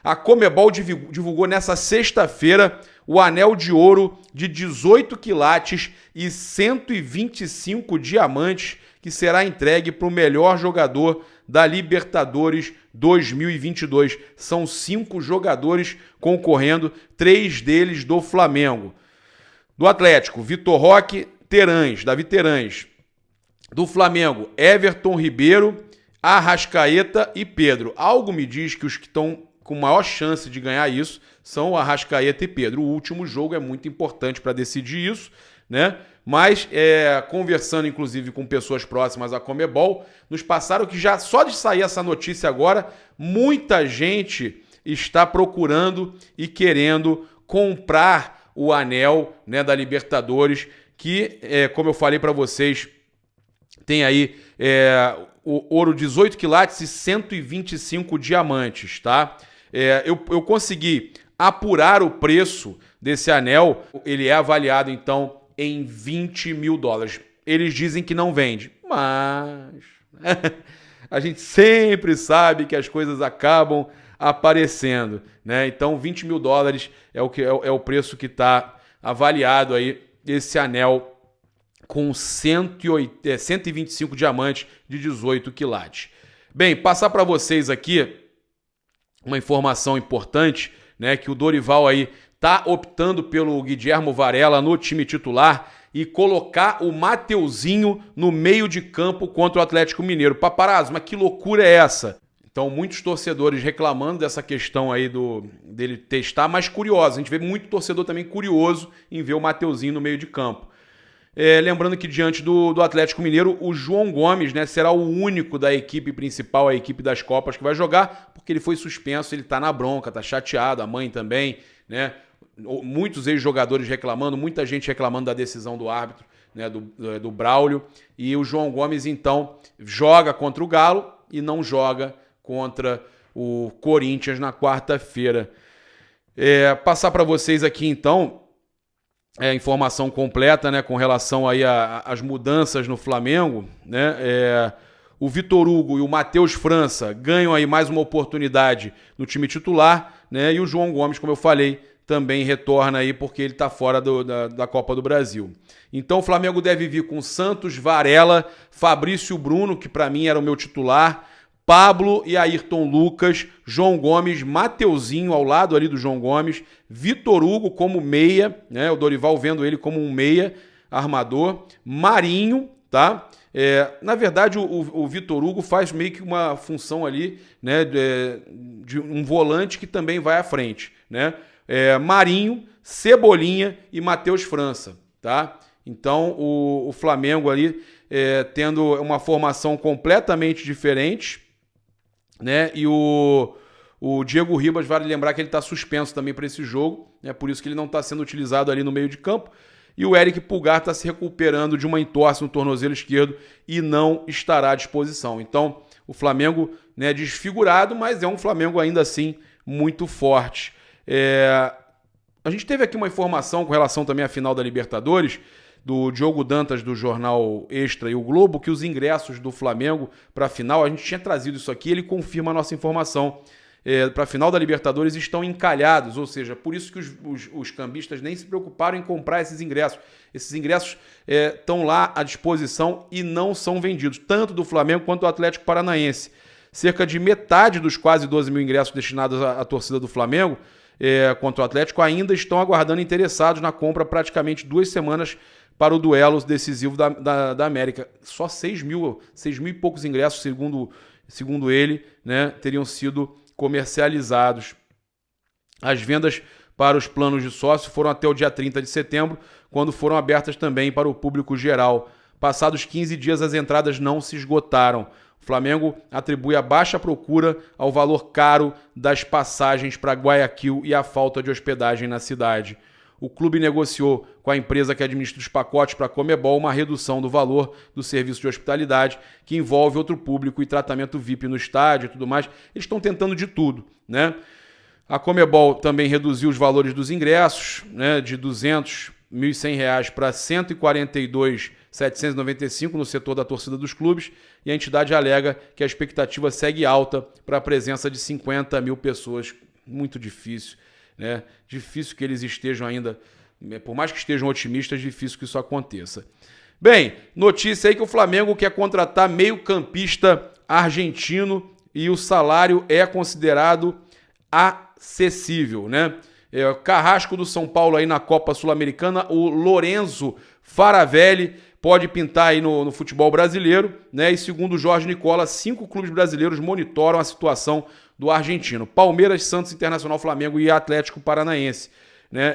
A Conmebol divulgou nessa sexta-feira o anel de ouro de 18 quilates e 125 diamantes que será entregue para o melhor jogador da Libertadores 2022. São 5 jogadores concorrendo, 3 deles do Flamengo. Do Atlético, Vitor Roque, Davi Terãs. Do Flamengo, Everton Ribeiro, Arrascaeta e Pedro. Algo me diz que os que estão com maior chance de ganhar isso são o Arrascaeta e Pedro. O último jogo é muito importante para decidir isso, né? Mas, conversando inclusive com pessoas próximas à Conmebol, nos passaram que já só de sair essa notícia agora, muita gente está procurando e querendo comprar o anel, né, da Libertadores, que, como eu falei para vocês, tem aí o ouro 18 quilates e 125 diamantes, tá? Eu consegui apurar o preço desse anel, ele é avaliado então em $20 mil. Eles dizem que não vende, mas a gente sempre sabe que as coisas acabam aparecendo, né? Então $20 mil é o preço que está avaliado aí esse anel com 125 diamantes de 18 quilates. Bem, passar para vocês aqui uma informação importante, né, que o Dorival aí tá optando pelo Guilhermo Varela no time titular e colocar o Mateuzinho no meio de campo contra o Atlético Mineiro. Paparazzo, mas que loucura é essa? Então, muitos torcedores reclamando dessa questão aí dele testar, mas curioso. A gente vê muito torcedor também curioso em ver o Mateuzinho no meio de campo. Lembrando que diante do Atlético Mineiro, o João Gomes, né, será o único da equipe principal, a equipe das Copas, que vai jogar, porque ele foi suspenso, ele tá na bronca, tá chateado, a mãe também, né? Muitos ex-jogadores reclamando, muita gente reclamando da decisão do árbitro, né, do Braulio, e o João Gomes, então, joga contra o Galo e não joga contra o Corinthians na quarta-feira. Passar para vocês aqui, então, informação completa, né, com relação aí às mudanças no Flamengo, né? O Vitor Hugo e o Matheus França ganham aí mais uma oportunidade no time titular, né? E o João Gomes, como eu falei, também retorna aí porque ele está fora da Copa do Brasil. Então o Flamengo deve vir com Santos, Varela, Fabrício Bruno, que para mim era o meu titular, Pablo e Ayrton Lucas, João Gomes, Mateuzinho ao lado ali do João Gomes, Vitor Hugo como meia, né? O Dorival vendo ele como um meia armador, Marinho, tá? Na verdade, o Vitor Hugo faz meio que uma função ali, né, de um volante que também vai à frente, né? Marinho, Cebolinha e Matheus França, tá? Então o Flamengo ali tendo uma formação completamente diferente, né? E o Diego Ribas, vale lembrar que ele está suspenso também para esse jogo, né? Por isso que ele não está sendo utilizado ali no meio de campo. E o Eric Pulgar está se recuperando de uma entorse no tornozelo esquerdo e não estará à disposição. Então, o Flamengo, né, desfigurado, mas é um Flamengo ainda assim muito forte. A gente teve aqui uma informação com relação também à final da Libertadores, do Diogo Dantas, do Jornal Extra e o Globo, que os ingressos do Flamengo para a final, a gente tinha trazido isso aqui, ele confirma a nossa informação. Para a final da Libertadores estão encalhados, ou seja, por isso que os cambistas nem se preocuparam em comprar esses ingressos. Esses ingressos estão lá à disposição e não são vendidos, tanto do Flamengo quanto do Atlético Paranaense. Cerca de metade dos quase 12 mil ingressos destinados à torcida do Flamengo contra o Atlético ainda estão aguardando interessados na compra praticamente 2 semanas para o duelo decisivo da América. Só 6 mil e poucos ingressos, segundo ele, né, teriam sido comercializados. As vendas para os planos de sócio foram até o dia 30 de setembro, quando foram abertas também para o público geral. Passados 15 dias, as entradas não se esgotaram. O Flamengo atribui a baixa procura ao valor caro das passagens para Guayaquil e a falta de hospedagem na cidade. O clube negociou com a empresa que administra os pacotes para a Conmebol uma redução do valor do serviço de hospitalidade, que envolve outro público e tratamento VIP no estádio e tudo mais. Eles estão tentando de tudo, né? A Conmebol também reduziu os valores dos ingressos, né, de R$200.100 para R$142.795 no setor da torcida dos clubes, e a entidade alega que a expectativa segue alta para a presença de 50 mil pessoas muito difícil, né? Difícil que eles estejam ainda, por mais que estejam otimistas, difícil que isso aconteça. Bem, notícia aí que o Flamengo quer contratar meio-campista argentino e o salário é considerado acessível, né? O Carrasco do São Paulo aí na Copa Sul-Americana, o Lorenzo Faravelli pode pintar aí no futebol brasileiro, né? E segundo o Jorge Nicola, 5 clubes brasileiros monitoram a situação do argentino. Palmeiras, Santos, Internacional, Flamengo e Atlético Paranaense, né?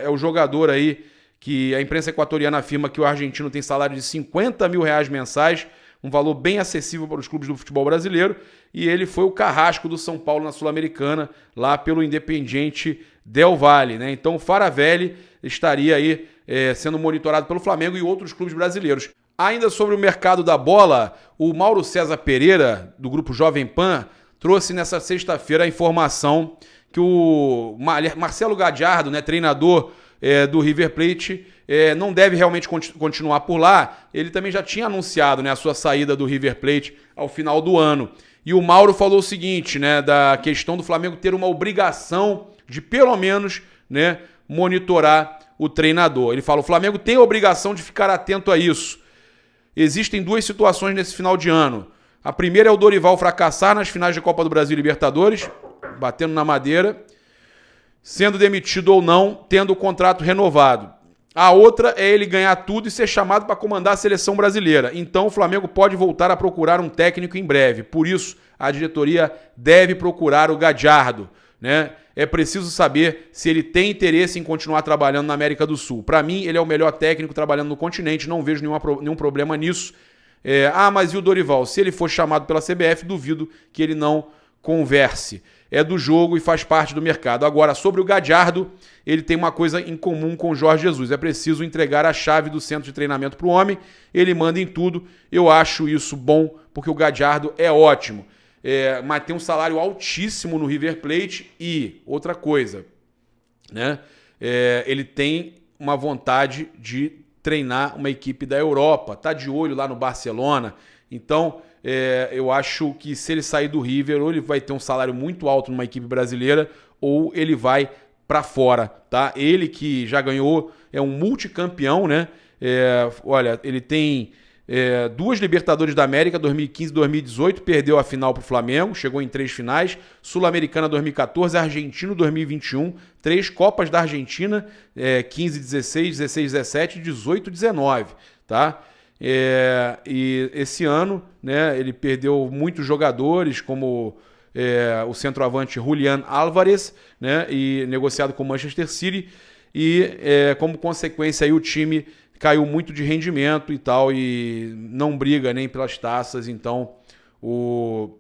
É o jogador aí que a imprensa equatoriana afirma que o argentino tem salário de R$50 mil mensais, um valor bem acessível para os clubes do futebol brasileiro, e ele foi o Carrasco do São Paulo na Sul-Americana, lá pelo Independiente Del Valle, né? Então o Faravelli estaria aí sendo monitorado pelo Flamengo e outros clubes brasileiros. Ainda sobre o mercado da bola, o Mauro César Pereira, do grupo Jovem Pan, trouxe nessa sexta-feira a informação que o Marcelo Gadiardo, né, treinador do River Plate, não deve realmente continuar por lá. Ele também já tinha anunciado, né, a sua saída do River Plate ao final do ano. E o Mauro falou o seguinte, né, da questão do Flamengo ter uma obrigação de, pelo menos, né, monitorar o treinador. Ele fala, o Flamengo tem a obrigação de ficar atento a isso. Existem 2 situações nesse final de ano. A primeira é o Dorival fracassar nas finais de Copa do Brasil e Libertadores, batendo na madeira, sendo demitido ou não, tendo o contrato renovado. A outra é ele ganhar tudo e ser chamado para comandar a seleção brasileira. Então o Flamengo pode voltar a procurar um técnico em breve. Por isso, a diretoria deve procurar o Gadiardo, né? É preciso saber se ele tem interesse em continuar trabalhando na América do Sul. Para mim, ele é o melhor técnico trabalhando no continente, não vejo nenhum problema nisso. Mas e o Dorival? Se ele for chamado pela CBF, duvido que ele não converse. É do jogo e faz parte do mercado. Agora, sobre o Gadiardo, ele tem uma coisa em comum com o Jorge Jesus. É preciso entregar a chave do centro de treinamento para o homem. Ele manda em tudo. Eu acho isso bom, porque o Gadiardo é ótimo. Mas tem um salário altíssimo no River Plate e, outra coisa, né? Ele tem uma vontade de treinar uma equipe da Europa. Tá de olho lá no Barcelona. Então, eu acho que se ele sair do River, ou ele vai ter um salário muito alto numa equipe brasileira, ou ele vai para fora, tá? Ele que já ganhou, é um multicampeão, né? Olha, ele tem 2 Libertadores da América, 2015 e 2018, perdeu a final para o Flamengo, chegou em 3 finais, Sul-Americana 2014, Argentino 2021, 3 Copas da Argentina, 15, 16, 16, 17, 18, 19, tá? E esse ano, né, ele perdeu muitos jogadores, como o centroavante Julián Álvarez, né, e negociado com o Manchester City, e como consequência aí o time caiu muito de rendimento e tal, e não briga nem pelas taças. Então o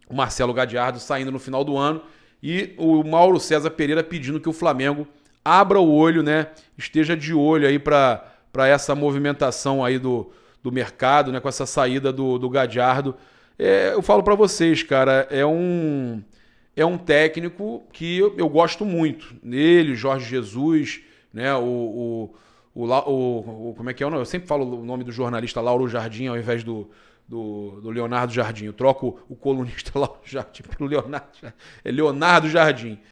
Marcelo Gadiardo saindo no final do ano, e o Mauro César Pereira pedindo que o Flamengo abra o olho, né, esteja de olho aí para essa movimentação aí do mercado, né, com essa saída do Gadiardo. Eu falo para vocês, cara, é um técnico que eu gosto muito. Ele, Jorge Jesus, né, como é que é? Eu sempre falo o nome do jornalista Lauro Jardim ao invés do Leonardo Jardim. Eu troco o colunista Lauro Jardim pelo Leonardo Jardim. É Leonardo Jardim.